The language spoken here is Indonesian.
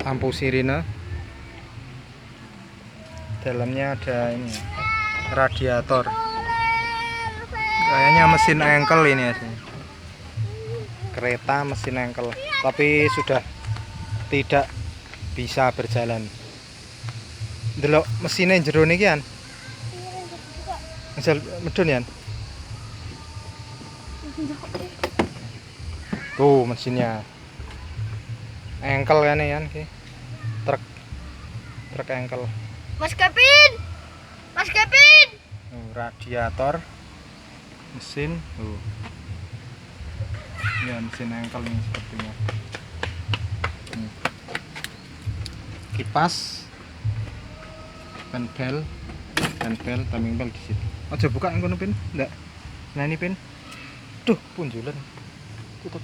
Lampu sirine. Dalamnya ada ini radiator. Kayaknya mesin engkel ini ya. Kereta mesin engkel, tapi sudah tidak bisa berjalan. Delok mesinnya jero niki kan. Misal medun ya. Tuh mesinnya. Engkel kan ya ki. Truk engkel. Mas Kevin. Mas Kevin. Radiator mesin ya, mesin engkel ini sepertinya. Kipas, bel, timing bel di situ. Aja buka ngono pin, ndak. Nah ini pin. Duh, punjulan. Tutup.